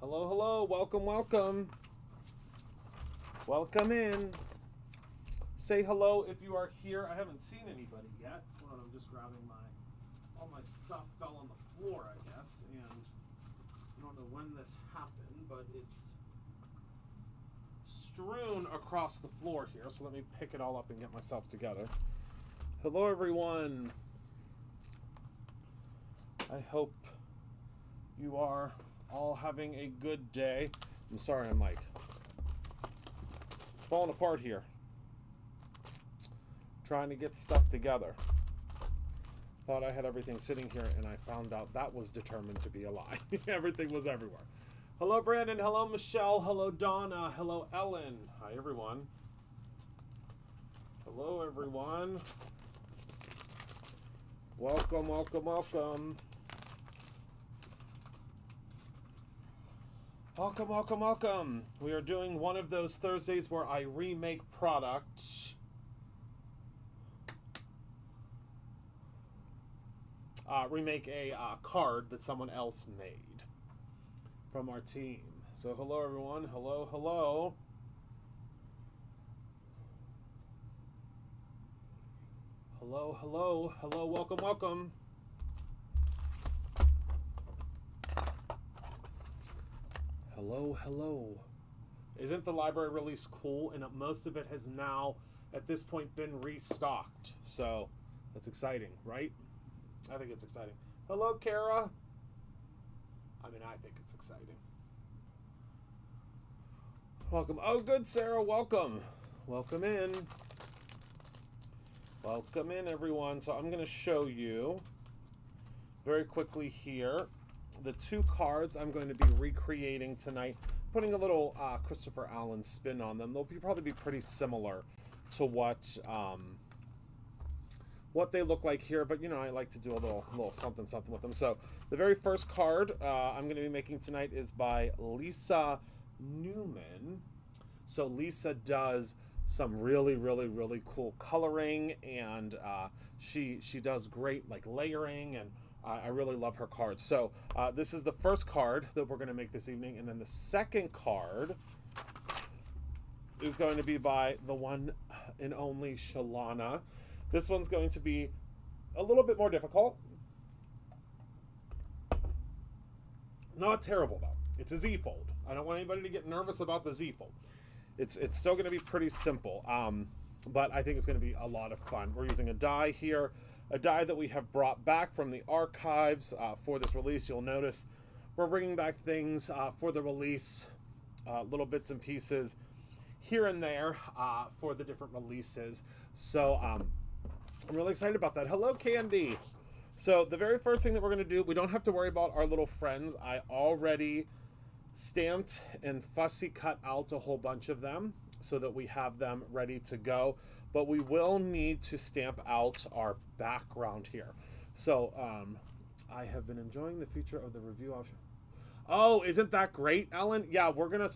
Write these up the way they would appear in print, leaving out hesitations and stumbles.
Hello, hello, welcome, welcome. Welcome in. Say hello if you are here. I haven't seen anybody yet. Hold on, I'm just grabbing all my stuff fell on the floor, I guess, and I don't know when this happened, but it's strewn across the floor here, so let me pick it all up and get myself together. Hello, everyone. I hope you are all having a good day. I'm sorry, I'm like falling apart here. Trying to get stuff together. Thought I had everything sitting here, and I found out that was determined to be a lie. Everything was everywhere. Hello, Brandon. Hello, Michelle. Hello, Donna. Hello, Ellen. Hi, everyone. Hello, everyone. Welcome, welcome, welcome. Welcome, welcome, welcome. We are doing one of those Thursdays where I remake products. Remake a card that someone else made from our team. So hello, everyone. Hello, hello. Hello, hello, hello. Welcome, welcome. Hello, hello. Isn't the library release cool? And most of it has now, at this point, been restocked. So that's exciting, right? I think it's exciting. Hello, Kara. I mean, I think it's exciting. Welcome. Oh, good, Sarah. Welcome. Welcome in. Welcome in, everyone. So I'm going to show you very quickly here the two cards I'm going to be recreating tonight, putting a little Christopher Allen spin on them. They'll probably be pretty similar to what they look like here, but you know, I like to do a little something with them. So the very first card I'm going to be making tonight is by Lisa Newman. So Lisa does some really cool coloring, and she does great like layering, and I really love her cards. So this is the first card that we're going to make this evening, and then the second card is going to be by the one and only Shalana. This one's going to be a little bit more difficult. Not terrible, though. It's a Z-fold. I don't want anybody to get nervous about the Z-fold. It's still going to be pretty simple, but I think it's going to be a lot of fun. We're using a die here, a die that we have brought back from the archives for this release. You'll notice we're bringing back things for the release, little bits and pieces here and there for the different releases. So I'm really excited about that. Hello, Candy. So the very first thing that we're going to do, we don't have to worry about our little friends. I already stamped and fussy cut out a whole bunch of them so that we have them ready to go. But we will need to stamp out our background here. So I have been enjoying the feature of the review option. Oh, isn't that great, Ellen? Yeah, you're going to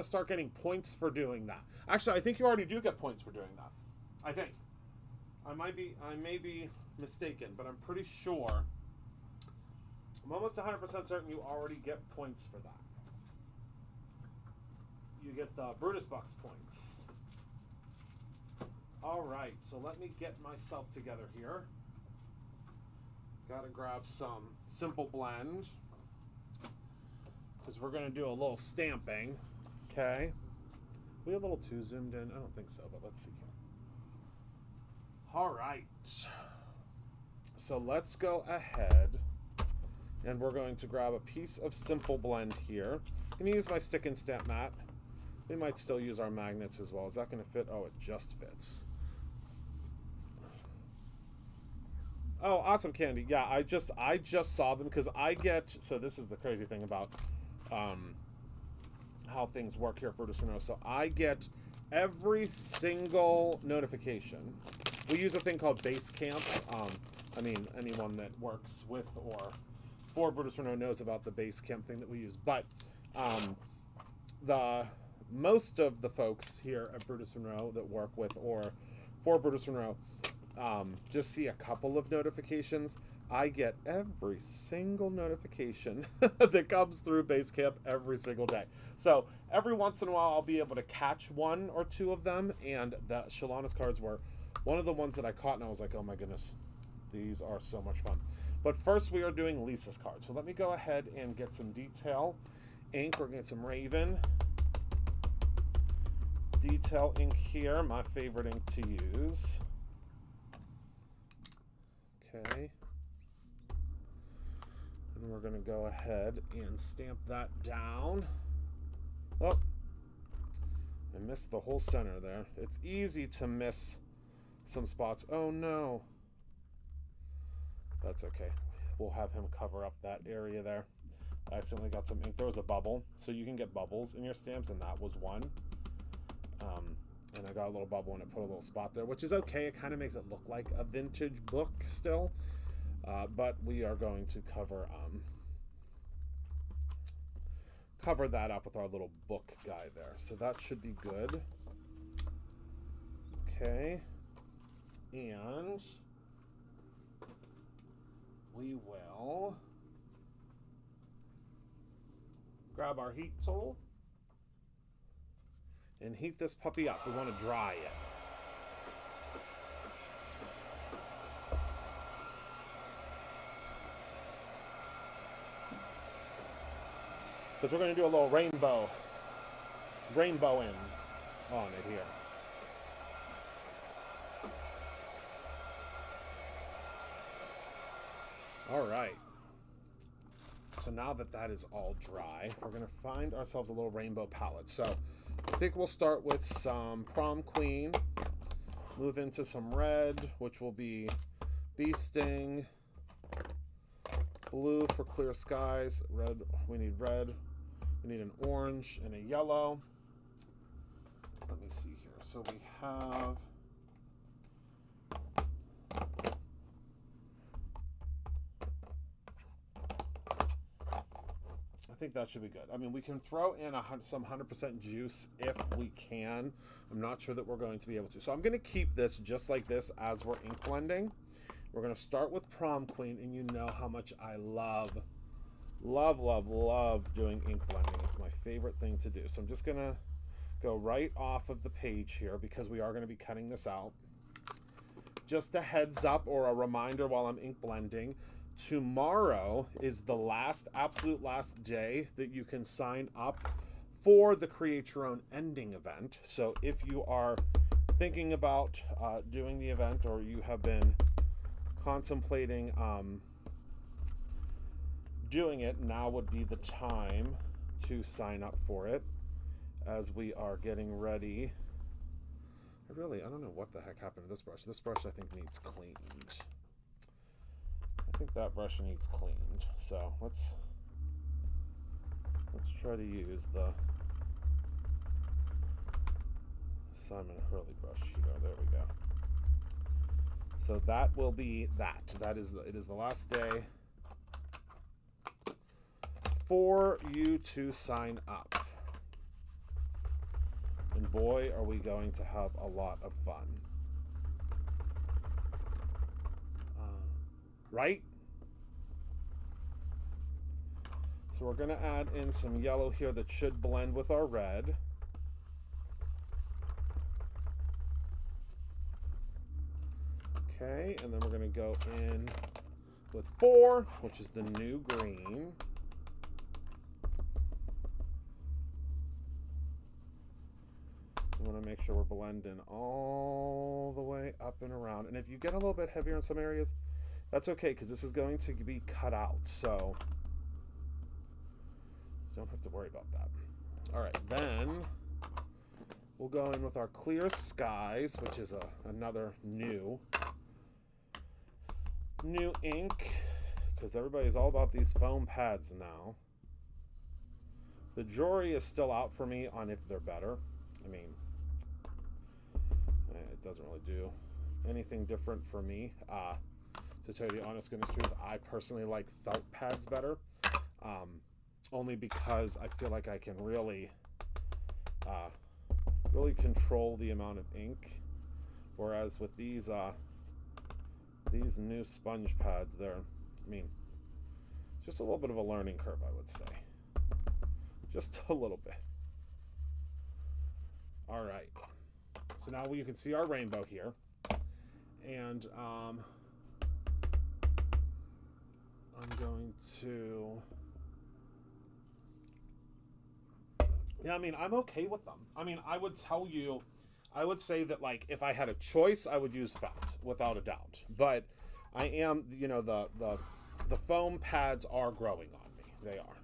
start getting points for doing that. Actually, I think you already do get points for doing that. I think. I may be mistaken, but I'm pretty sure. I'm almost 100% certain you already get points for that. You get the Brutus Bucks points. All right, so let me get myself together here. Got to grab some Simple Blend because we're going to do a little stamping. Okay. We a little too zoomed in? I don't think so, but let's see here. All right. So let's go ahead and we're going to grab a piece of Simple Blend here. I'm going to use my stick and stamp mat. We might still use our magnets as well. Is that going to fit? Oh, it just fits. Oh, awesome, Candy. Yeah, I just saw them because I get, so this is the crazy thing about how things work here at Brutus Monroe. So I get every single notification. We use a thing called Basecamp. I mean, anyone that works with or for Brutus Monroe knows about the Basecamp thing that we use. But most of the folks here at Brutus Monroe that work with or for Brutus Monroe just see a couple of notifications. I get every single notification that comes through Basecamp every single day. So every once in a while, I'll be able to catch one or two of them, and the Shalana's cards were one of the ones that I caught, and I was like, oh my goodness, these are so much fun. But first, we are doing Lisa's cards. So let me go ahead and get some detail ink. We're going to get some Raven detail ink here, my favorite ink to use. Okay. And we're going to go ahead and stamp that down. Oh, I missed the whole center there. It's easy to miss some spots. Oh no. That's okay. We'll have him cover up that area there. I accidentally got some ink. There was a bubble, so you can get bubbles in your stamps, and that was one. And I got a little bubble and it put a little spot there, which is okay. It kind of makes it look like a vintage book still, but we are going to cover that up with our little book guy there. So that should be good. Okay, and we will grab our heat tool and heat this puppy up. We want to dry it. Because we're going to do a little rainbow in on it here. All right. So now that that is all dry, we're going to find ourselves a little rainbow palette. So I think we'll start with some Prom Queen, move into some red, which will be Bee Sting, blue for clear skies, red, we need an orange and a yellow. Let me see here. So we have I think that should be good. I mean, we can throw in some 100% juice if we can. I'm not sure that we're going to be able to. So I'm going to keep this just like this as we're ink blending. We're going to start with Prom Queen, and you know how much I love doing ink blending. It's my favorite thing to do. So I'm just going to go right off of the page here because we are going to be cutting this out. Just a heads up or a reminder while I'm ink blending. Tomorrow is the absolute last day that you can sign up for the Create Your Own Ending event. So if you are thinking about doing the event, or you have been contemplating doing it, now would be the time to sign up for it, as we are getting ready. I don't know what the heck happened to this brush. This brush I think needs cleaned. I think that brush needs cleaned. So let's try to use the Simon Hurley brush here. There we go. So that will be that. It is the last day for you to sign up. And boy, are we going to have a lot of fun. Right? So we're going to add in some yellow here that should blend with our red. Okay, and then we're going to go in with 4, which is the new green. We want to make sure we're blending all the way up and around. And if you get a little bit heavier in some areas, that's okay, because this is going to be cut out, so don't have to worry about that. All right, then we'll go in with our Clear Skies, which is another new ink, because everybody's all about these foam pads now. The jury is still out for me on if they're better. I mean, it doesn't really do anything different for me. To tell you the honest goodness truth, I personally like felt pads better, only because I feel like I can really control the amount of ink, whereas with these new sponge pads, they're I mean, it's just a little bit of a learning curve, I would say. Just a little bit. All right. So now you can see our rainbow here. And I'm going to... Yeah, I mean, I'm okay with them. I mean, I would say that, like, if I had a choice, I would use felt, without a doubt. But I am, you know, the foam pads are growing on me. They are.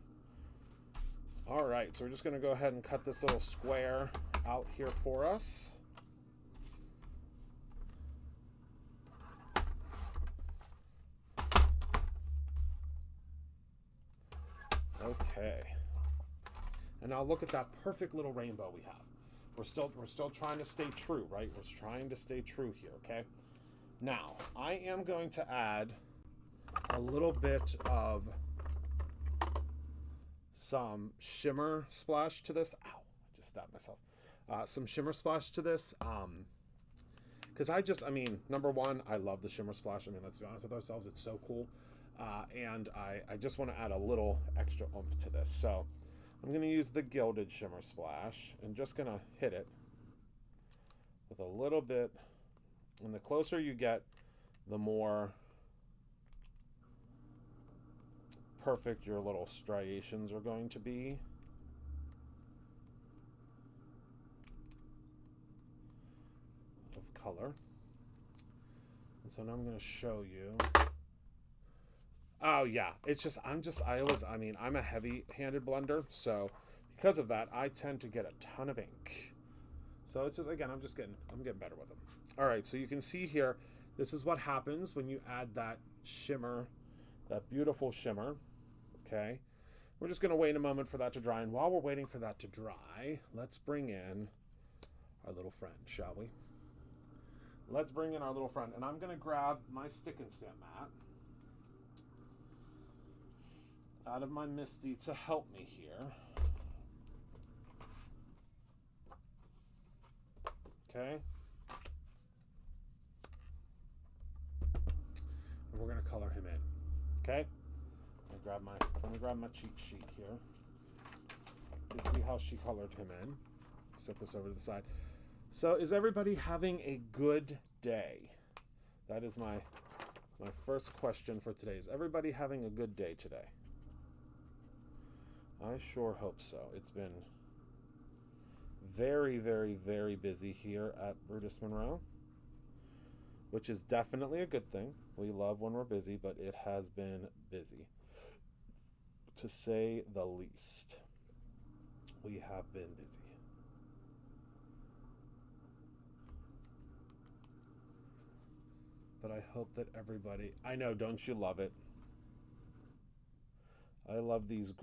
All right, so we're just going to go ahead and cut this little square out here for us. Okay. And now look at that perfect little rainbow we have. We're still trying to stay true, right? We're trying to stay true here, okay? Now, I am going to add a little bit of some shimmer splash to this. Ow, I just stabbed myself. Some shimmer splash to this. Because I mean, number one, I love the shimmer splash. I mean, let's be honest with ourselves. It's so cool. And I just want to add a little extra oomph to this. So I'm going to use the gilded shimmer splash and just going to hit it with a little bit. And the closer you get, the more perfect your little striations are going to be. Of color. And so now I'm going to show you. Oh yeah, it's just, I mean, I'm a heavy-handed blender, so because of that, I tend to get a ton of ink. So it's just, again, I'm getting better with them. All right, so you can see here, this is what happens when you add that shimmer, that beautiful shimmer, okay? We're just gonna wait a moment for that to dry, and while we're waiting for that to dry, let's bring in our little friend, shall we? Let's bring in our little friend, and I'm gonna grab my stick and stamp mat out of my MISTI to help me here. Okay. And we're gonna color him in. Okay. Let me grab my cheat sheet here to see how she colored him in. Set this over to the side. So, is everybody having a good day? That is my first question for today. Is everybody having a good day today? I sure hope so. It's been very, very, very busy here at Brutus Monroe, which is definitely a good thing. We love when we're busy, but it has been busy, to say the least. We have been busy. But I hope that everybody, I know, don't you love it? I love these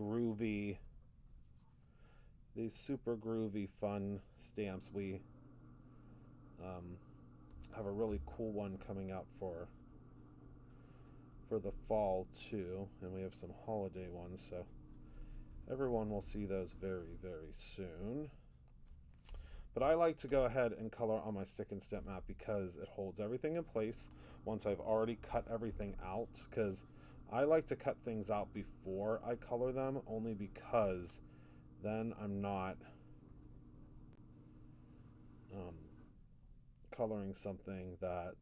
super groovy, fun stamps. We have a really cool one coming out for the fall too, and we have some holiday ones, so everyone will see those very, very soon. But I like to go ahead and color on my stick and stamp mat because it holds everything in place once I've already cut everything out, because I like to cut things out before I color them, only because then I'm not coloring something that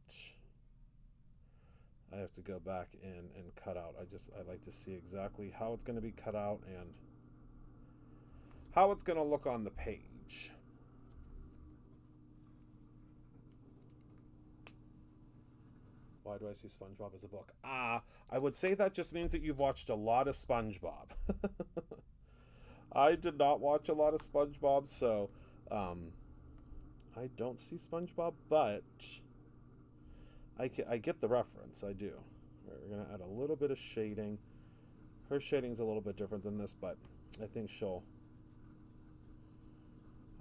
I have to go back in and cut out. I like to see exactly how it's going to be cut out and how it's going to look on the page. Why do I see SpongeBob as a book? I would say that just means that you've watched a lot of SpongeBob. I did not watch a lot of SpongeBob, so I don't see SpongeBob, but I get the reference. I do. We're going to add a little bit of shading. Her shading's a little bit different than this, but I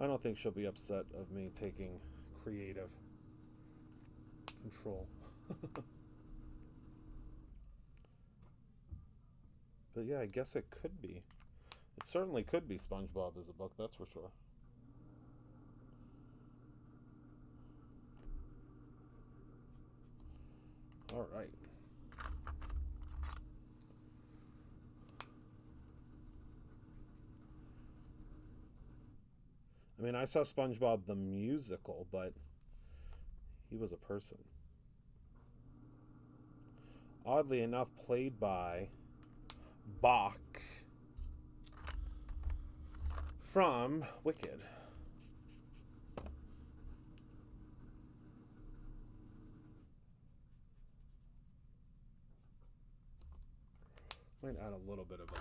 don't think she'll be upset of me taking creative control. But yeah, I guess it could be. It certainly could be SpongeBob as a book, that's for sure. All right. I mean, I saw SpongeBob the musical, but he was a person. Oddly enough, played by Bach from Wicked. Might add a little bit of a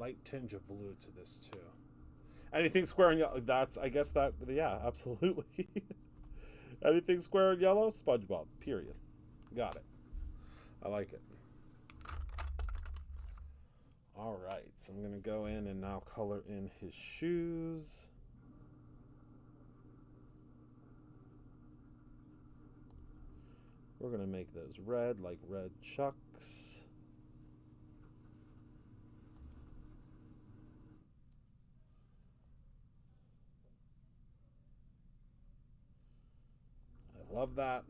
light tinge of blue to this too. Anything square and yellow, that's, I guess that, yeah, absolutely. Anything square and yellow, SpongeBob, period. Got it. I like it. All right, so I'm going to go in and now color in his shoes. We're going to make those red, like red chucks. I love that.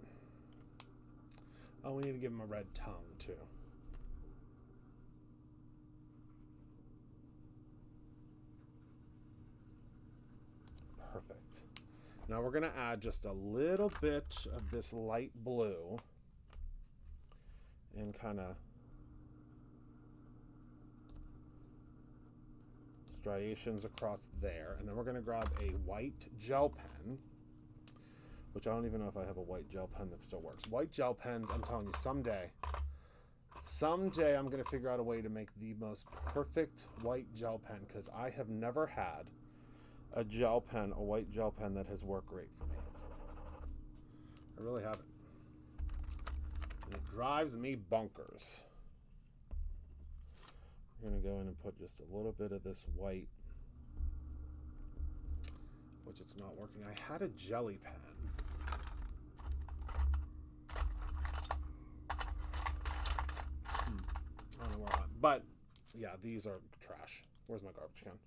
Oh, we need to give him a red tongue, too. Perfect. Now we're going to add just a little bit of this light blue and kind of striations across there. And then we're going to grab a white gel pen, which I don't even know if I have a white gel pen that still works. White gel pens, I'm telling you, someday I'm going to figure out a way to make the most perfect white gel pen, because I have never had a white gel pen that has worked great for me. I really haven't. And it drives me bonkers. We're going to go in and put just a little bit of this white, which it's not working. I had a jelly pen. I don't know where I'm at. But yeah, these are trash. Where's my garbage can?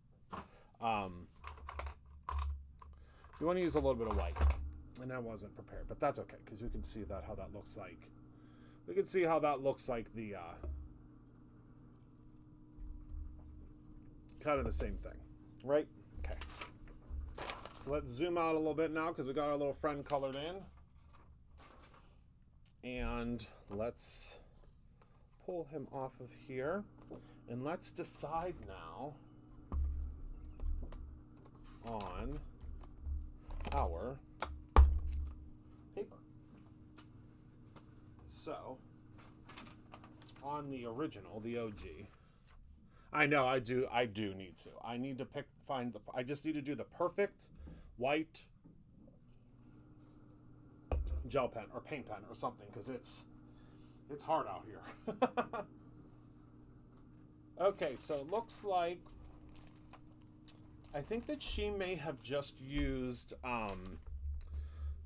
You want to use a little bit of white, and I wasn't prepared, but that's okay, because you can see that how that looks like. We can see how that looks like the kind of the same thing, right? Okay. So let's zoom out a little bit now, because we got our little friend colored in, and let's pull him off of here, and let's decide now on our paper. So, on the original, the OG, I know I do need to. I need to I just need to do the perfect white gel pen or paint pen or something, because it's hard out here. Okay, so it looks like, I think that she may have just used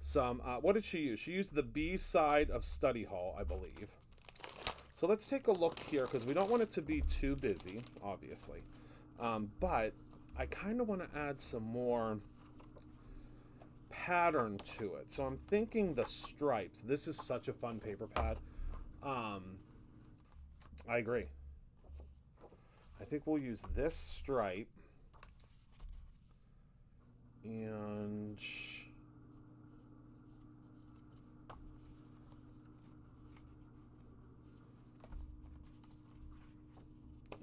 some, what did she use? She used the B side of Study Hall, I believe. So let's take a look here, because we don't want it to be too busy, obviously. But I kind of want to add some more pattern to it. So I'm thinking the stripes. This is such a fun paper pad. I agree. I think we'll use this stripe. And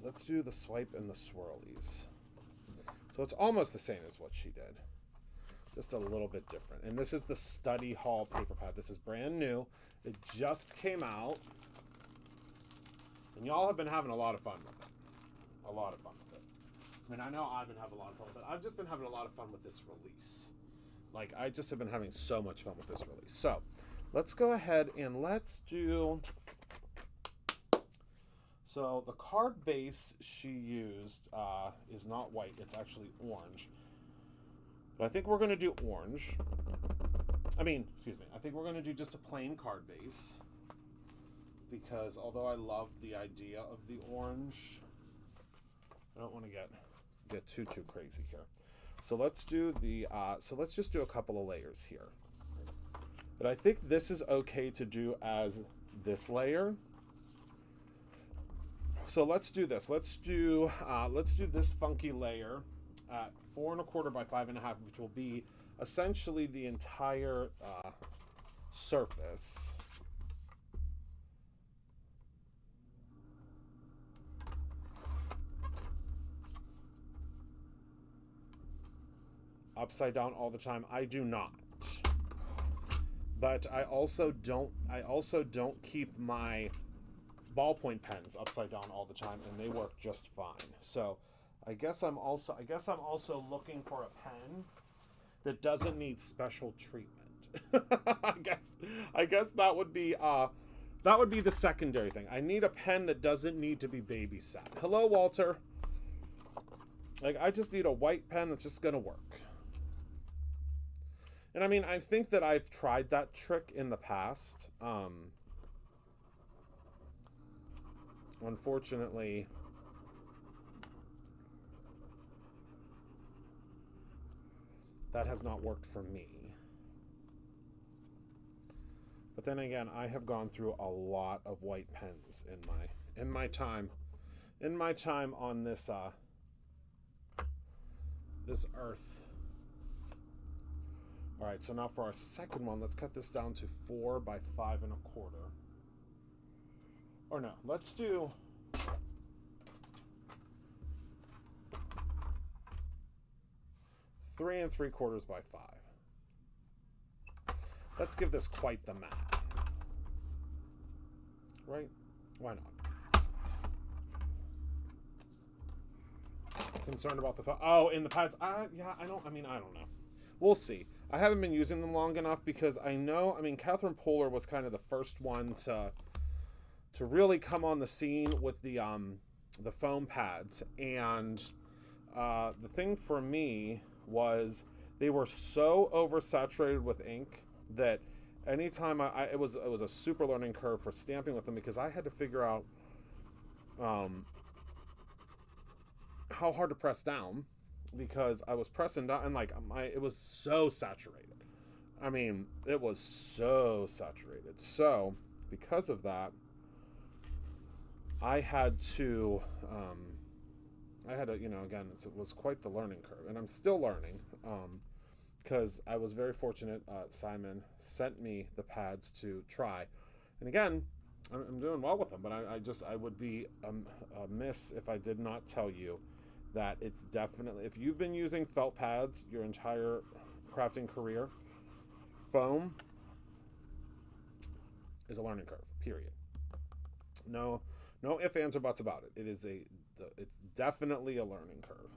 let's do the swipe and the swirlies. So it's almost the same as what she did, just a little bit different. And this is the Study Hall paper pad. This is brand new. It just came out. And y'all have been having a lot of fun with it. A lot of fun with it. I mean, I know I've been having a lot of fun with it. I've just been having a lot of fun with this release. Like, I just have been having so much fun with this release. So, let's go ahead and let's do... So, the card base she used is not white. It's actually orange. But I think we're going to do orange. I think we're going to do just a plain card base. Because although I love the idea of the orange, I don't want to get too crazy here. So let's do let's just do a couple of layers here. But I think this is okay to do as this layer. So let's do this. Let's do this funky layer at 4 1/4 by 5 1/2, which will be essentially the entire surface. Upside down all the time. I do not. But I also don't keep my ballpoint pens upside down all the time, and they work just fine. So I guess I'm also looking for a pen that doesn't need special treatment. I guess that would be the secondary thing. I need a pen that doesn't need to be babysat. Hello, Walter. Like, I just need a white pen that's just gonna work. And I mean, I think that I've tried that trick in the past. Unfortunately, that has not worked for me. But then again, I have gone through a lot of white pens in my time on this this earth. All right, so now for our second one, let's cut this down to 4 by 5 1/4. Or no, let's do 3 3/4 by 5. Let's give this quite the mat. Right? Why not? Concerned about the in the pads. Yeah, I don't know. We'll see. I haven't been using them long enough because Catherine Poehler was kind of the first one to really come on the scene with the foam pads, and the thing for me was they were so oversaturated with ink that anytime it was a super learning curve for stamping with them, because I had to figure out how hard to press down, because I was pressing down and it was so saturated. I mean, it was so saturated. So because of that, I had to again, it was quite the learning curve, and I'm still learning, because I was very fortunate. Simon sent me the pads to try, and again, I'm doing well with them, but I would be amiss if I did not tell you that it's definitely, if you've been using felt pads your entire crafting career, foam is a learning curve, period. No ifs, ands, or buts about it. It's definitely a learning curve,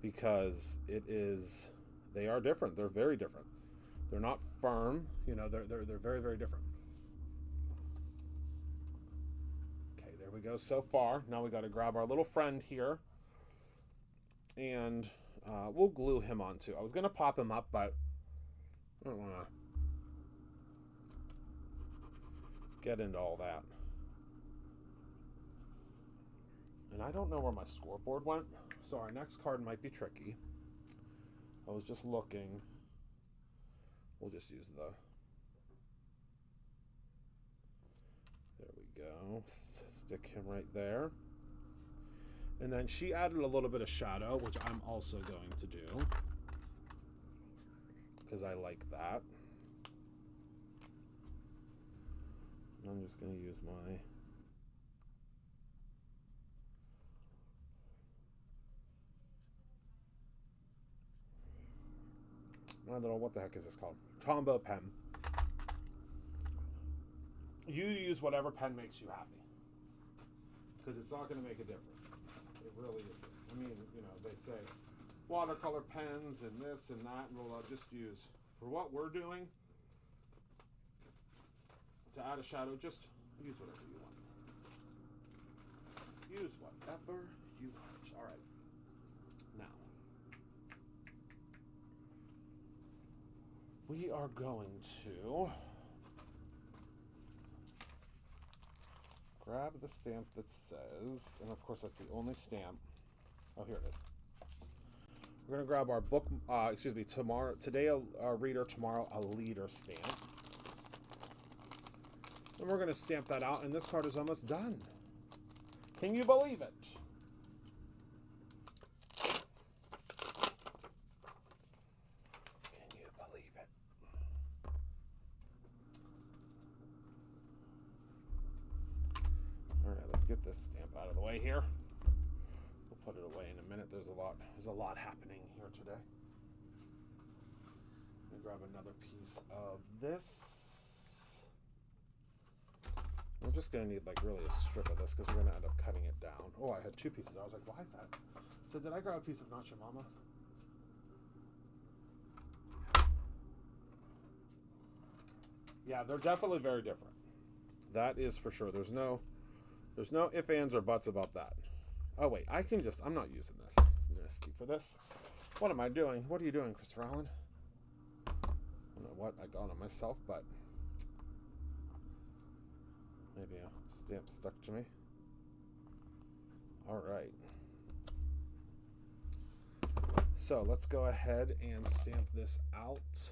because they are different. They're very different. They're not firm, they're very, very different. Okay, there we go so far. Now we got to grab our little friend here, and we'll glue him on too. I was going to pop him up, but I don't want to get into all that. And I don't know where my scoreboard went, so our next card might be tricky. I was just looking. We'll just use there we go. Stick him right there. And then she added a little bit of shadow, which I'm also going to do, because I like that. And I'm just going to use my little, what the heck is this called? Tombow pen. You use whatever pen makes you happy, because it's not going to make a difference. It really isn't. I mean, they say watercolor pens and this and that, and we'll just use, for what we're doing, to add a shadow, just use whatever you want. Use whatever you want. All right. Now, we are going to grab the stamp that says, and of course that's the only stamp. Oh, here it is. We're going to grab our book, today a reader, tomorrow a leader stamp. And we're going to stamp that out, and this card is almost done. Can you believe it? get this stamp out of the way here. We'll put it away in a minute. There's a lot happening here today. Let me grab another piece of this. We're just going to need like really a strip of this because we're going to end up cutting it down. Oh, I had two pieces. I was like, why is that? So did I grab a piece of Nacho Mama? Yeah, they're definitely very different. That is for sure. There's no ifs, ands, or buts about that. Oh wait, I'm not using this. It's nasty for this. What am I doing? What are you doing, Christopher Allen? I don't know what I got on myself, but maybe a stamp stuck to me. All right. So let's go ahead and stamp this out.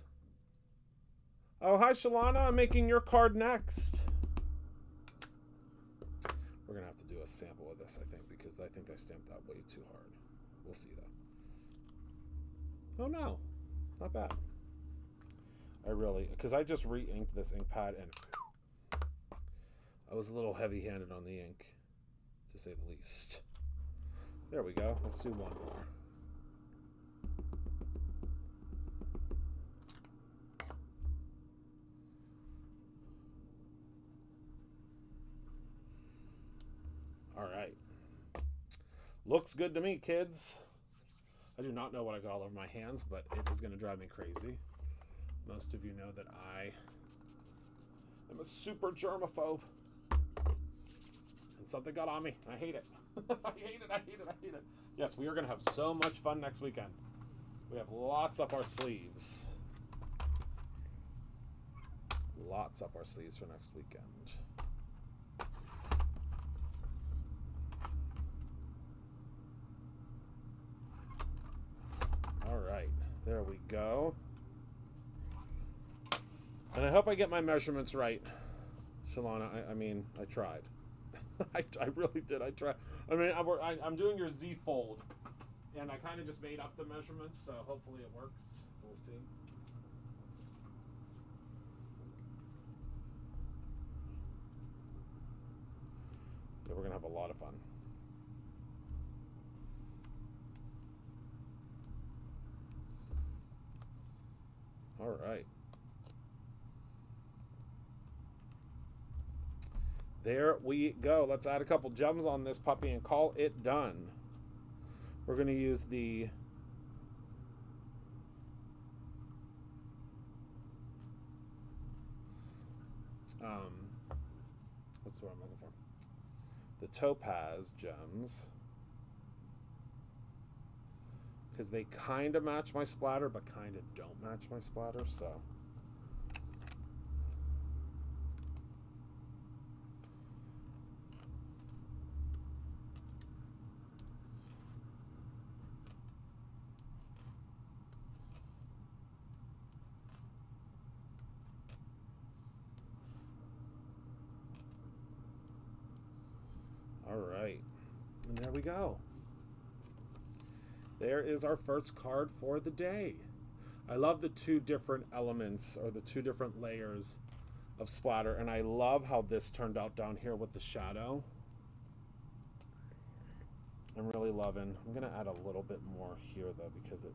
Oh, hi, Shalana. I'm making your card next. We're going to have to do a sample of this, I think, because I think I stamped that way too hard. We'll see, though. Oh, no. Not bad. Because I just re-inked this ink pad, and I was a little heavy-handed on the ink, to say the least. There we go. Let's do one more. All right. Looks good to me, kids. I do not know what I got all over my hands, but it is going to drive me crazy. Most of you know that I am a super germaphobe. And something got on me. I hate it. I hate it. Yes, we are going to have so much fun next weekend. We have lots up our sleeves. Lots up our sleeves for next weekend. All right, there we go. And I hope I get my measurements right, Shalana. I mean, I tried. I really did. I tried. I mean, I'm doing your Z fold, and I kind of just made up the measurements, so hopefully it works. We'll see. Yeah, we're gonna have a lot of fun. All right. There we go. Let's add a couple gems on this puppy and call it done. We're going to use the what's the word I'm looking for? The topaz gems. Because they kind of match my splatter, but kind of don't match my splatter, so. All right, and there we go. There is our first card for the day. I love the two different elements, or the two different layers of splatter, and I love how this turned out down here with the shadow. I'm really loving. I'm going to add a little bit more here, though, because it's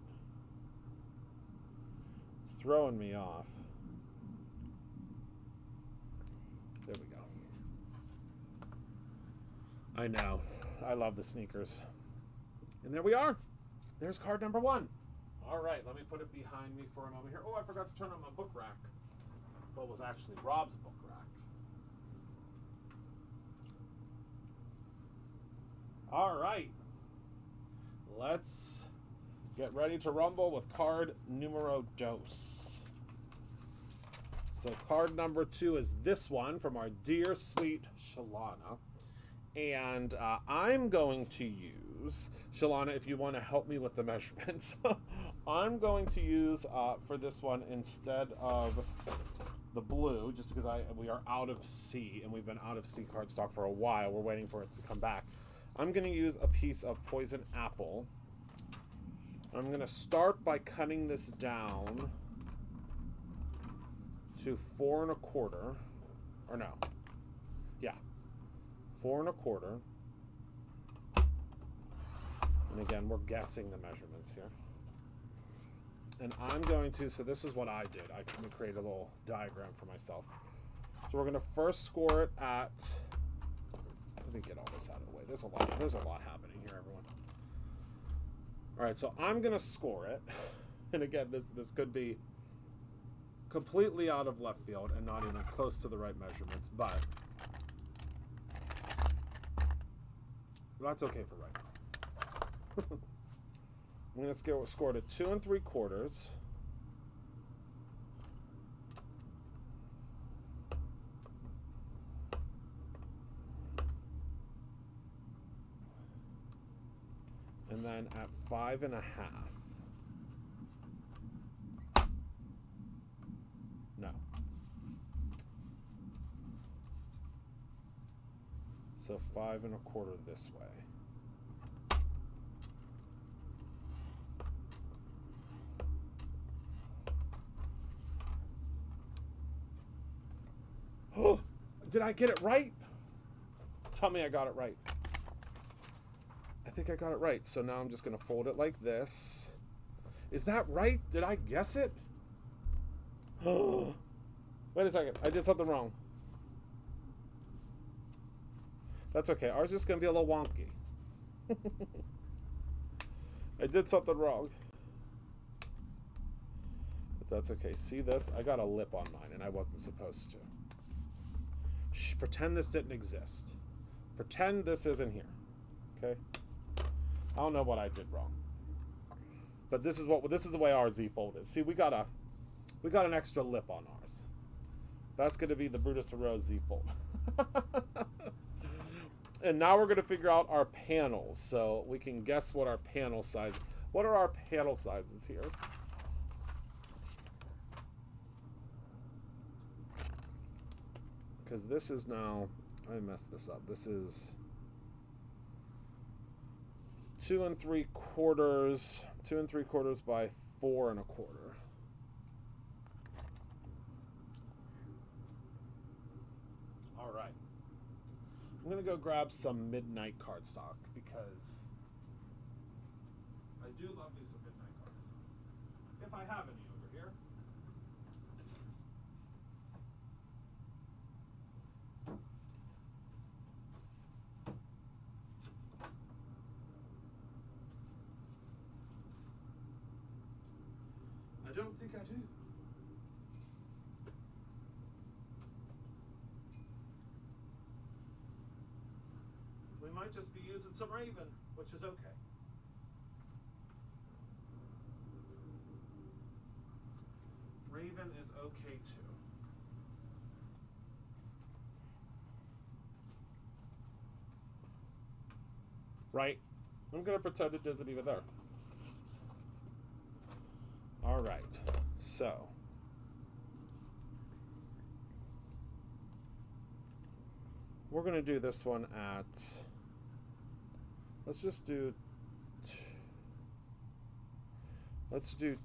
throwing me off. There we go. I know. I love the sneakers. And there we are. There's card number one. All right, let me put it behind me for a moment here. Oh, I forgot to turn on my book rack. What was actually Rob's book rack. All right. Let's get ready to rumble with card numero dos. So card number 2 is this one from our dear, sweet Shalana. And I'm going to use, Shalana, if you want to help me with the measurements, I'm going to use for this one, instead of the blue, just because we are out of C, and we've been out of C cardstock for a while. We're waiting for it to come back. I'm going to use a piece of poison apple. I'm going to start by cutting this down to 4 1/4, or no, yeah, 4 1/4. And again, we're guessing the measurements here. And I'm going to, so this is what I did. I created a little diagram for myself. So we're going to first score it at, let me get all this out of the way. There's a lot happening here, everyone. All right, so I'm going to score it. And again, this could be completely out of left field and not even close to the right measurements, but that's okay for right now. I'm going to score to 2 3/4. And then at 5 1/2. No. So 5 1/4 this way. Oh, did I get it right? Tell me I got it right. I think I got it right. So now I'm just going to fold it like this. Is that right? Did I guess it? Oh, wait a second. I did something wrong. That's okay. Ours is going to be a little wonky. I did something wrong. But that's okay. See this? I got a lip on mine and I wasn't supposed to. Shh, pretend this didn't exist. Pretend this isn't here. Okay? I don't know what I did wrong. But this is the way our Z fold is. See, we got an extra lip on ours. That's going to be the Brutus Monroe Z fold. And now we're going to figure out our panels. So we can guess what our panel size. What are our panel sizes here? Because this is now, I messed this up. This is 2 3/4, 2 3/4 by 4 1/4. All right. I'm going to go grab some midnight cardstock because I do love me some midnight cardstock. If I have any over here. I don't think I do. We might just be using some Raven, which is okay. Raven is okay too. Right? I'm going to pretend it isn't even there. All right, so we're going to do this one at, let's do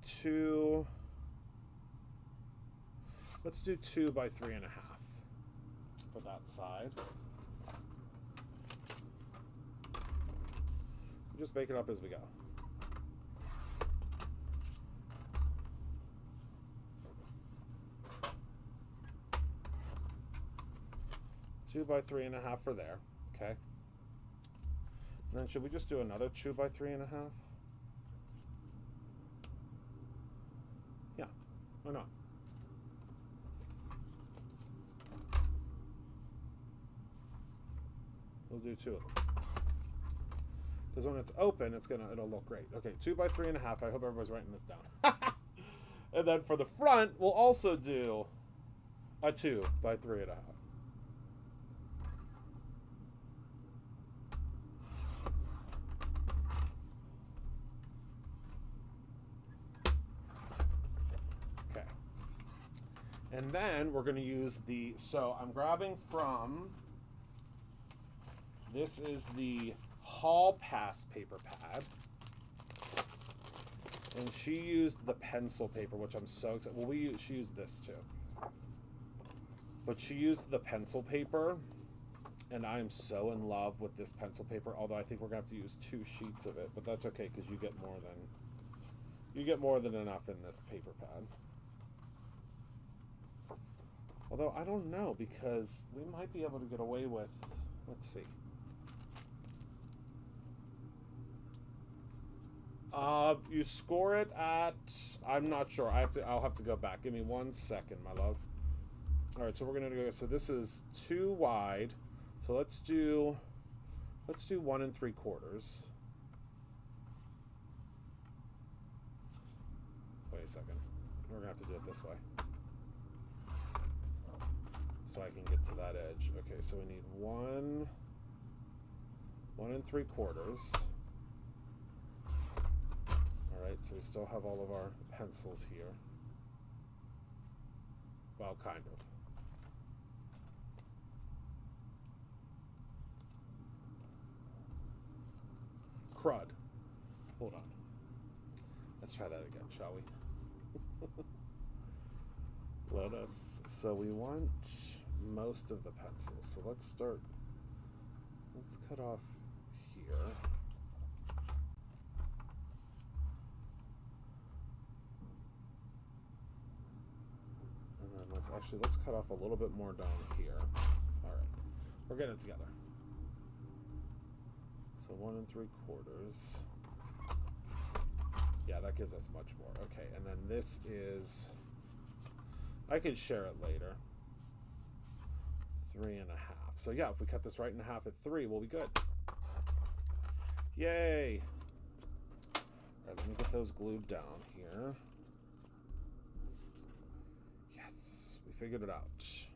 2 by 3 1/2 for that side. Just make it up as we go. Two by 3 1/2 for there, okay. And then should we just do another 2 by 3 1/2? Yeah, why not? We'll do 2 of them. Because when it's open, it'll look great. Okay, 2 by 3 1/2. I hope everybody's writing this down. And then for the front, we'll also do a 2 by 3 1/2. Okay. And then we're going to use so I'm grabbing from, this is the Hall Pass paper pad. And she used the pencil paper, which I'm so excited. Well, she used this too. But she used the pencil paper. And I am so in love with this pencil paper, although I think we're going to have to use 2 sheets of it, but that's okay because you get more than enough in this paper pad. Although I don't know, because we might be able to get away with, let's see. You score it at, I'm not sure. I'll have to go back. Give me 1 second, my love. All right, so we're gonna go. So this is 2 wide. So let's do 1 3/4. Wait a second. We're gonna have to do it this way, so I can get to that edge. Okay, so we need 1 3/4. All right, so we still have all of our pencils here. Well, kind of. Crud. Hold on. Let's try that again, shall we? So we want most of the pencils. So let's cut off here. And then let's cut off a little bit more down here. All right, we're getting it together. So 1 3/4. Yeah, that gives us much more. Okay, and then this is, I can share it later. 3 1/2. So yeah, if we cut this right in half at 3, we'll be good. Yay! All right, let me get those glued down here. Yes, we figured it out.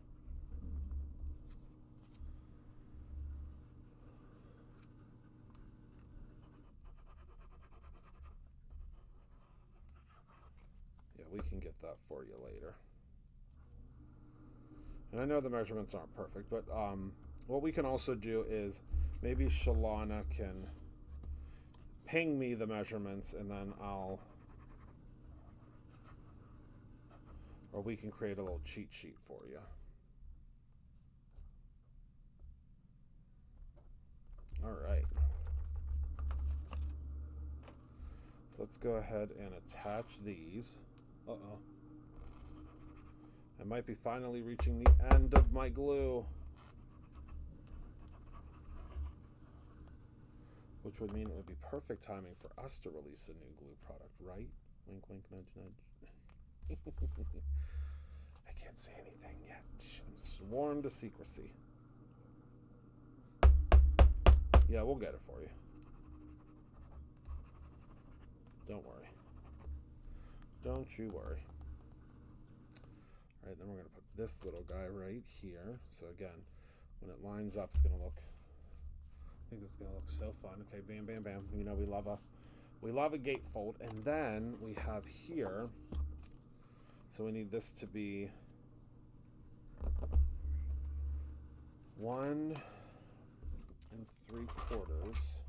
We can get that for you later. And I know the measurements aren't perfect, but what we can also do is maybe Shalana can ping me the measurements, and then or we can create a little cheat sheet for you. All right. So let's go ahead and attach these. Uh-oh. I might be finally reaching the end of my glue, which would mean it would be perfect timing for us to release a new glue product, right? Wink, wink, nudge, nudge. I can't say anything yet. I'm sworn to secrecy. Yeah, we'll get it for you. Don't worry. Don't you worry. All right, then we're going to put this little guy right here. So again, when it lines up, it's going to look, I think this is going to look so fun. Okay, bam, bam, bam. You know, we love a gatefold. And then we have here, so we need this to be 1 3/4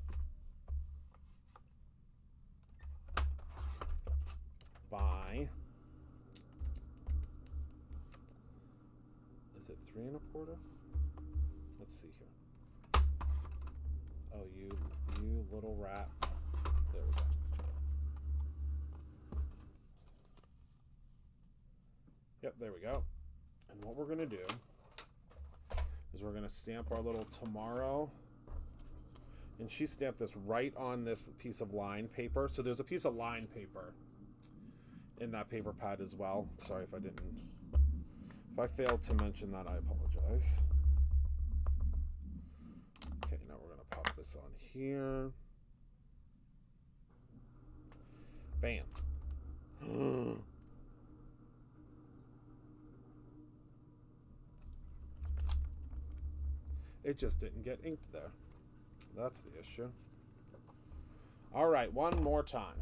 by, is it 3 1/4? Let's see here. Oh, you little rat. There we go. Yep, there we go. And what we're going to do is we're going to stamp our little tomorrow. And she stamped this right on this piece of line paper. So there's a piece of line paper in that paper pad as well. Sorry if I failed to mention that, I apologize. Okay, now we're going to pop this on here. Bam. It just didn't get inked there. That's the issue. All right, one more time.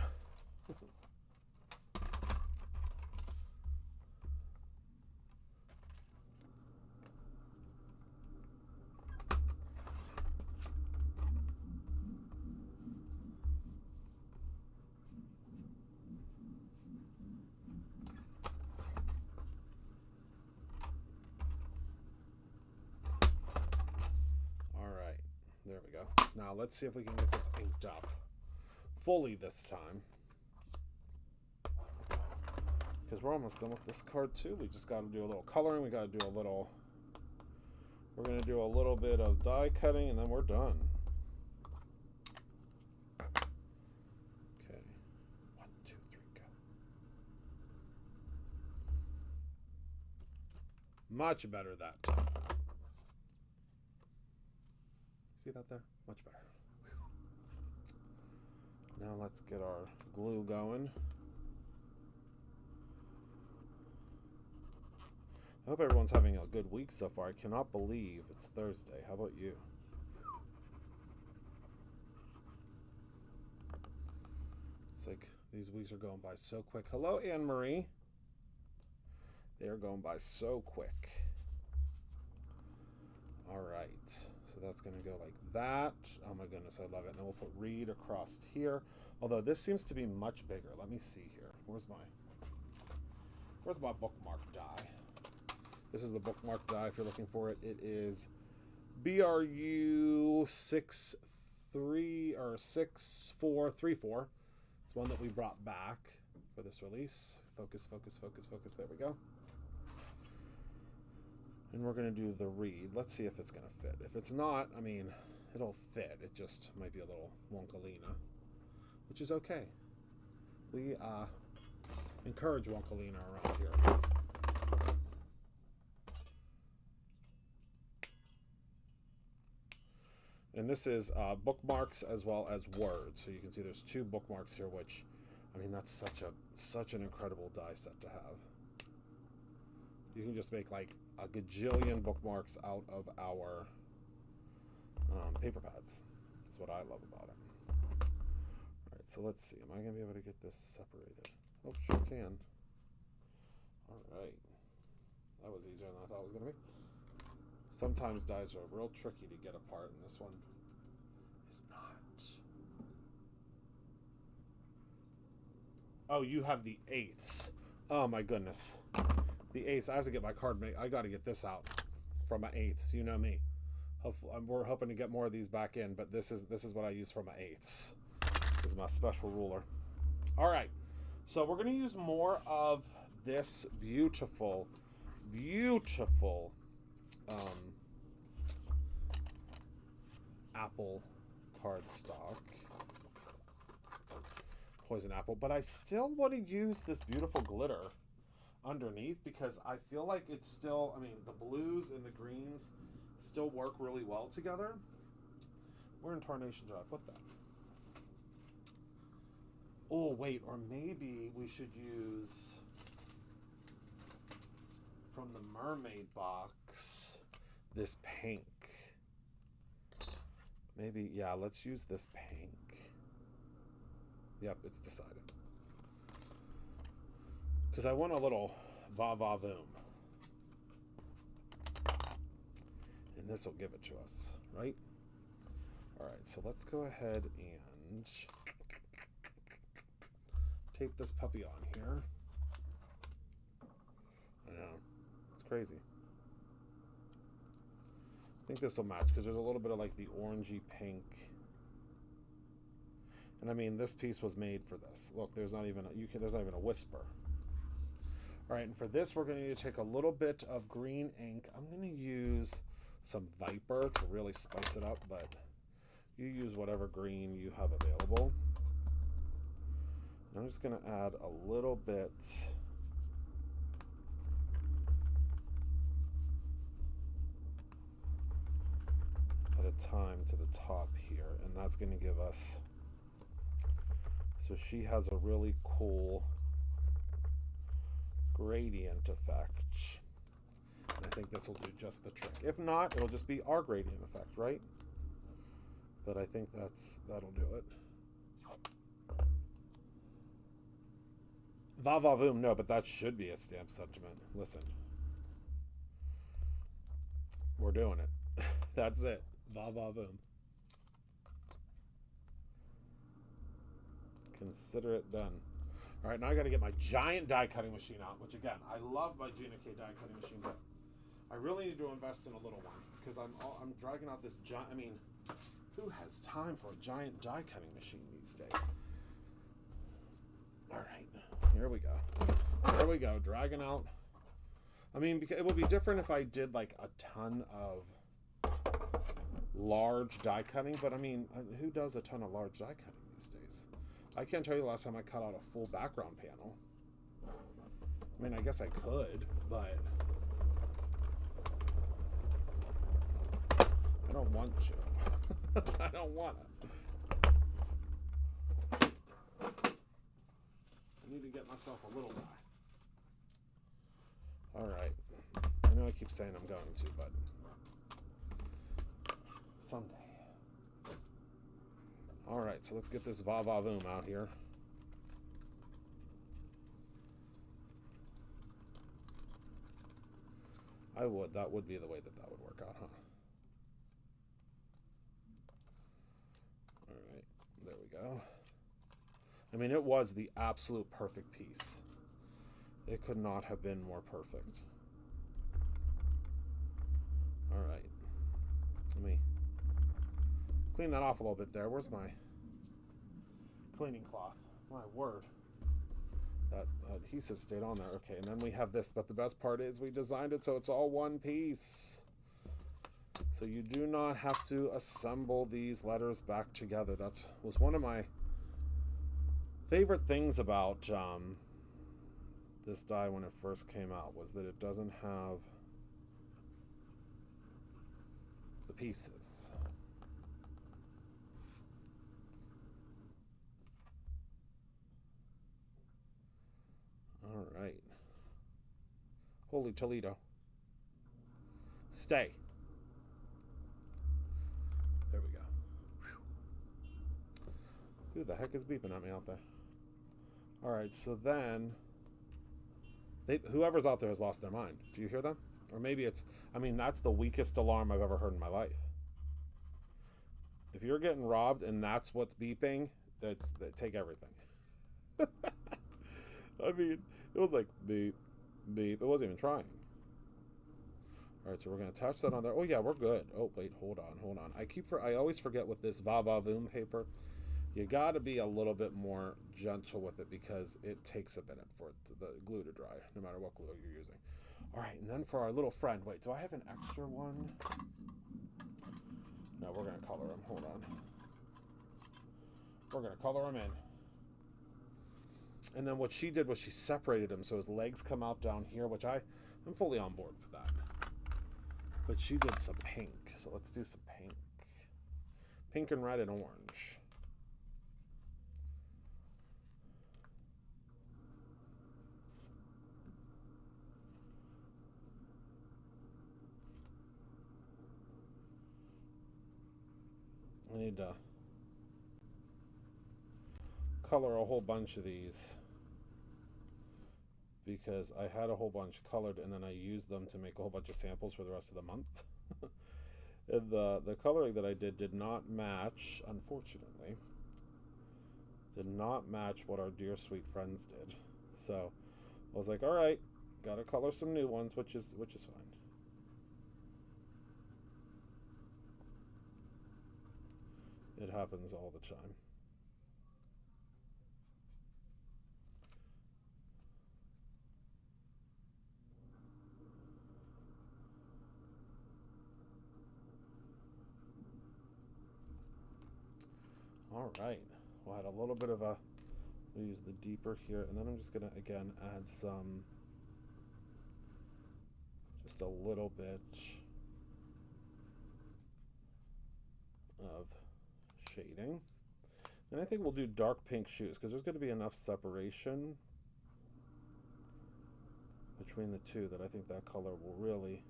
there we go. Now let's see if we can get this inked up fully this time. Because we're almost done with this card too. We just got to do a little coloring. We got to do a little... We're going to do a little bit of die cutting, and then we're done. Okay. 1, 2, 3, go. Much better that time. See that there? Much better. Whew. Now let's get our glue going. I hope everyone's having a good week so far. I cannot believe it's Thursday. How about you? It's like these weeks are going by so quick. Hello, Anne-Marie. They are going by so quick. All right. So that's going to go like that. Oh my goodness, I love it. And then we'll put Reed across here. Although this seems to be much bigger. Let me see here. Where's my bookmark die? This is the bookmark die if you're looking for it. It is BRU 6434. It's one that we brought back for this release. Focus, focus, focus, focus. There we go. And we're going to do the Reed. Let's see if it's going to fit. If it's not, I mean, it'll fit. It just might be a little wonkalina, which is okay. We encourage wonkalina around here. And this is bookmarks as well as words. So you can see there's 2 bookmarks here, which, I mean, that's such an incredible die set to have. You can just make like a gajillion bookmarks out of our paper pads. That's what I love about it. All right, so let's see. Am I going to be able to get this separated? Oh, sure can. All right. That was easier than I thought it was going to be. Sometimes dies are real tricky to get apart, and this one is not. Oh, you have the 8s. Oh my goodness. The 8s. I have to get my card made. I got to get this out from my 8s. You know me. Hopefully, we're hoping to get more of these back in, but this is what I use for my 8s. This is my special ruler. All right. So we're going to use more of this beautiful, beautiful apple cardstock, poison apple, but I still want to use this beautiful glitter underneath because I feel like it's still, I mean, the blues and the greens still work really well together. Where in tarnation did I put that? Oh, wait, or maybe we should use from the mermaid box this pink. Maybe, yeah, let's use this pink. Yep, it's decided. Because I want a little va-va-voom. And this will give it to us, right? All right, so let's go ahead and tape this puppy on here. I know, it's crazy. I think this will match because there's a little bit of like the orangey pink. And I mean, this piece was made for this. Look, there's not even a whisper. All right, and for this, we're going to need to take a little bit of green ink. I'm going to use some Viper to really spice it up, but you use whatever green you have available. And I'm just going to add a little bit at a time to the top here, and that's going to give us, so she has a really cool gradient effect, and I think this will do just the trick. If not, it'll just be our gradient effect, right? But I think that'll do it. Va va voom, no, but that should be a stamp sentiment. Listen, we're doing it. That's it. Va va voom. Consider it done. All right, now I got to get my giant die cutting machine out, which again, I love my Gina K die cutting machine, but I really need to invest in a little one because I'm dragging out this giant. I mean, Who has time for a giant die cutting machine these days? All right, here we go. There we go, dragging out. I mean, it would be different if I did like a ton of large die cutting, but I mean, who does a ton of large die cutting these days? I can't tell you the last time I cut out a full background panel. I mean, I guess I could, but I don't want to. I don't want to. I need to get myself a little guy. All right. I know I keep saying I'm going to, but someday. All right, so let's get this va-va-voom out here. That would be the way that would work out, huh? All right, there we go. I mean, it was the absolute perfect piece. It could not have been more perfect. All right. Let me clean that off a little bit there. Where's my cleaning cloth? My word. That adhesive stayed on there. Okay, and then we have this. But the best part is we designed it so it's all one piece. So you do not have to assemble these letters back together. That was one of my favorite things about this die when it first came out, was that it doesn't have the pieces. All right. Holy Toledo. Stay. There we go. Whew. Who the heck is beeping at me out there? All right, so then whoever's out there has lost their mind. Do you hear them? Or maybe it's, I mean, that's the weakest alarm I've ever heard in my life. If you're getting robbed and that's what's beeping, take everything. I mean, it was like beep, beep. It wasn't even trying. All right, so we're going to attach that on there. Oh, yeah, we're good. Oh, wait, hold on. I always forget with this va-va-voom paper, you got to be a little bit more gentle with it because it takes a minute for the glue to dry, no matter what glue you're using. All right, and then for our little friend, wait, do I have an extra one? No, we're going to color him. Hold on. We're going to color him in. And then what she did was she separated him so his legs come out down here, which I'm fully on board for that. But she did some pink, so let's do some pink. Pink and red and orange. I need to color a whole bunch of these because I had a whole bunch colored and then I used them to make a whole bunch of samples for the rest of the month. And the coloring that I did not match, unfortunately. Did not match what our dear sweet friends did. So I was like, all right, gotta color some new ones, which is fine. It happens all the time. All right, we'll add a little bit of we'll use the deeper here, and then I'm just gonna, again, add some, just a little bit of shading. And I think we'll do dark pink shoes because there's going to be enough separation between the two that I think that color will really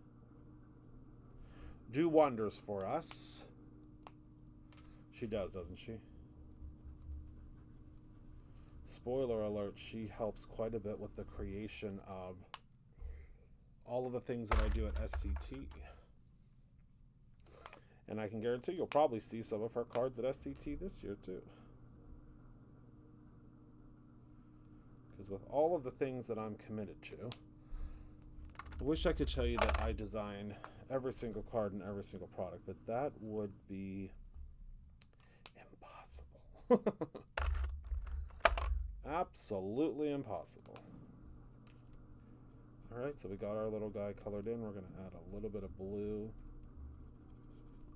do wonders for us. She does, doesn't she? Spoiler alert, she helps quite a bit with the creation of all of the things that I do at SCT. And I can guarantee you'll probably see some of her cards at SCT this year too. Because with all of the things that I'm committed to, I wish I could tell you that I design every single card and every single product, but that would be Absolutely impossible. All right, so we got our little guy colored in. We're going to add a little bit of blue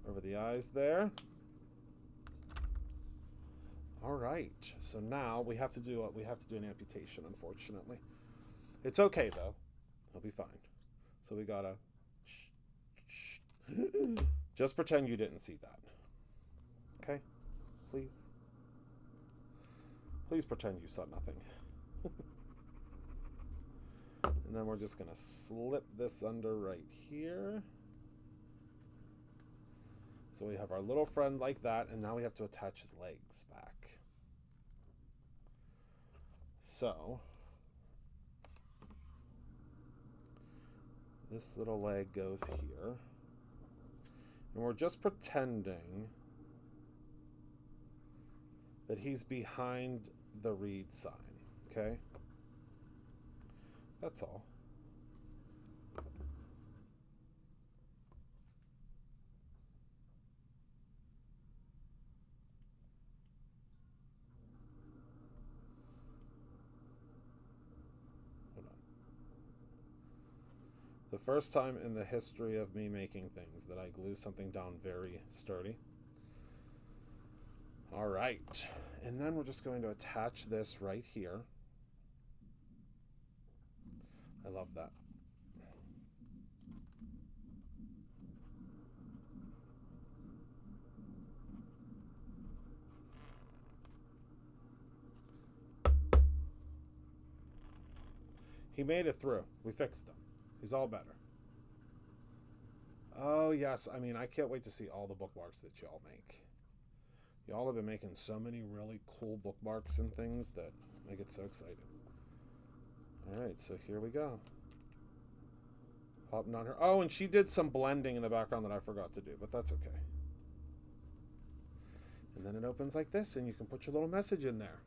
over the eyes there. All right, so now we have to do an amputation, unfortunately. It's okay though. He'll be fine. So we gotta just pretend you didn't see that. Okay? Please. Please pretend you saw nothing. And then we're just gonna slip this under right here. So we have our little friend like that, and now we have to attach his legs back. So this little leg goes here. And we're just pretending that he's behind the read sign, okay? That's all. The first time in the history of me making things that I glue something down very sturdy. All right, and then we're just going to attach this right here. I love that. He made it through. We fixed him. He's all better. Oh, yes. I mean, I can't wait to see all the bookmarks that y'all make. Y'all have been making so many really cool bookmarks and things that I get so excited. All right, so here we go. Hopping on her. Oh, and she did some blending in the background that I forgot to do, but that's okay. And then it opens like this, and you can put your little message in there.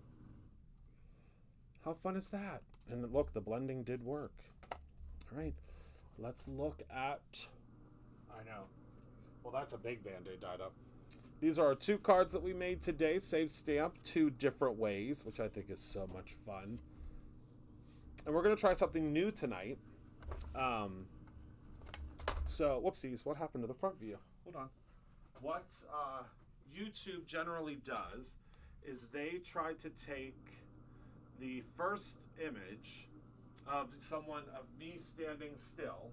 How fun is that? And look, the blending did work. All right, let's look at... I know. Well, that's a big Band-Aid dyed up. These are our 2 cards that we made today. Save stamp 2 different ways, which I think is so much fun. And we're going to try something new tonight. So, whoopsies, what happened to the front view? Hold on. What YouTube generally does is they try to take the first image of me standing still,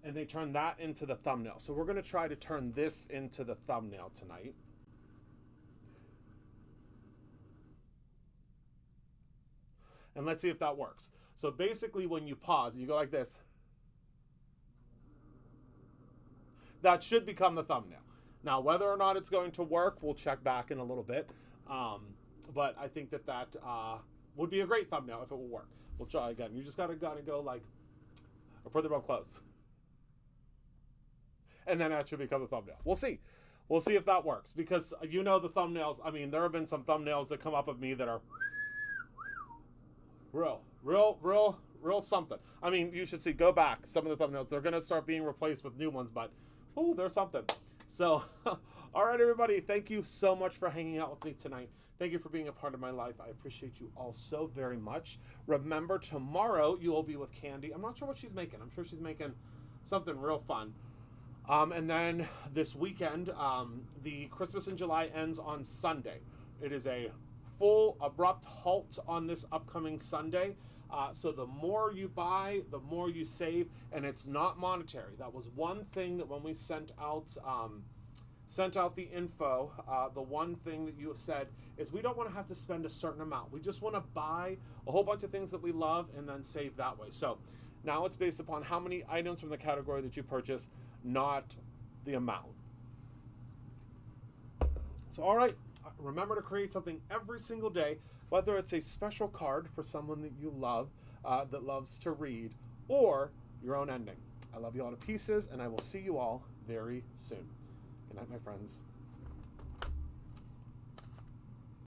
and they turn that into the thumbnail. So we're going to try to turn this into the thumbnail tonight. And let's see if that works. So basically when you pause, you go like this. That should become the thumbnail. Now, whether or not it's going to work, we'll check back in a little bit. But I think that would be a great thumbnail if it will work. We'll try again. You just gotta go like, or put them up close. And then that should become a thumbnail. We'll see. We'll see if that works. Because you know the thumbnails, I mean, there have been some thumbnails that come up of me that are real something. I mean, you should see, go back. Some of the thumbnails, they're gonna start being replaced with new ones, but ooh, there's something. So, all right, everybody, thank you so much for hanging out with me tonight. Thank you for being a part of my life. I appreciate you all so very much. Remember, tomorrow you will be with Candy. I'm not sure what she's making. I'm sure she's making something real fun. And then this weekend, the Christmas in July ends on Sunday. It is a full abrupt halt on this upcoming Sunday. So the more you buy, the more you save, and it's not monetary. That was one thing that when we sent out the info, the one thing that you said is we don't want to have to spend a certain amount. We just want to buy a whole bunch of things that we love and then save that way. So now it's based upon how many items from the category that you purchase, not the amount. So, all right, remember to create something every single day, whether it's a special card for someone that you love, that loves to read, or your own ending. I love you all to pieces, and I will see you all very soon. Good night, my friends.